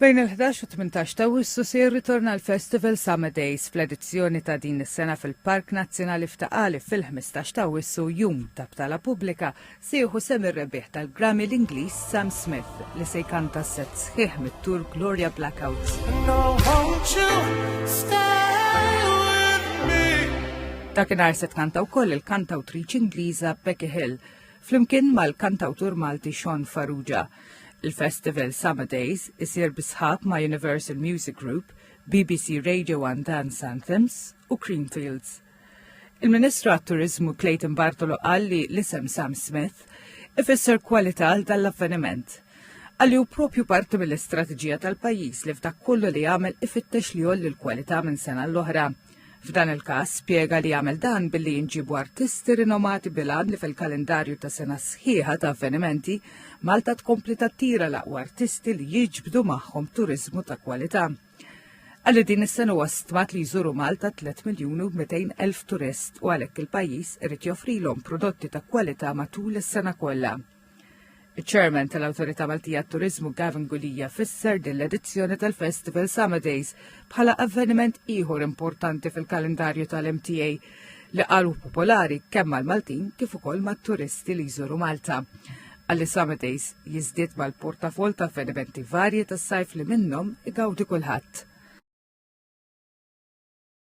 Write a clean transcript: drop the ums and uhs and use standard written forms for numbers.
Bejn il-11 u 18 ta' Wissu se jirritorna l-Festival Summer Days fl-edizzjoni ta' din is-sena fil-Park Nazzjonali f'Taqali fil-15 ta' Wissu jum ta' btala pubblika se jieħu sem ir-rebbieħ tal-Grammy l-Ingliż Sam Smith li se jkanta set sħiħ mit-tur Gloria Blackout. Dakinhar se tkanta wkoll il-kantawtriċ Ingliża Becky Hill flimkien mal-kantawtur Malti Sean Farrugia. Il-Festival Summer Days isir bisħab ma' Universal Music Group, BBC Radio 1 Dance Anthems u Creamfields. Il-Ministru għat-Turizmu Clayton Bartolo qal li l-isem Sam Smith ifisser kwalità għal dal-avveniment. Għalli hu propju parti mill-istrateġija tal-pajjiż li f'dak kollu li jagħmel ifittex li jolli l-kwalità minn sena l-oħra. F'dan il-każ spjega li jagħmel dan billi jinġibu artisti rinomati bil-għan li fil-kalendarju ta' sena sħiħa ta' avvenimenti Malta tkompli tattira l-aqwa artisti li jiġbdu magħhom turizmu ta' kwalità. Għalli din is-sena huwa stmat li jżuru Malta 3,200,000 turist u għalhekk il-pajjiż irid joffrilhom prodotti ta' kwalità matul is-sena kollha. Il-Chairman tal-Awtorità Maltija Turizmu Gavin Gulija fisser din l-edizzjoni tal-Festival Summer Days bħala avveniment ieħor importanti fil-kalendarju tal-MTA li qalu popolari kemm mal-Maltin kif ukoll mat-turisti li jżuru Malta. Għalli Summer Days jiżdied mal-portafol ta' avvenimenti varji tas-sajf li minnhom igawdi kulħadd.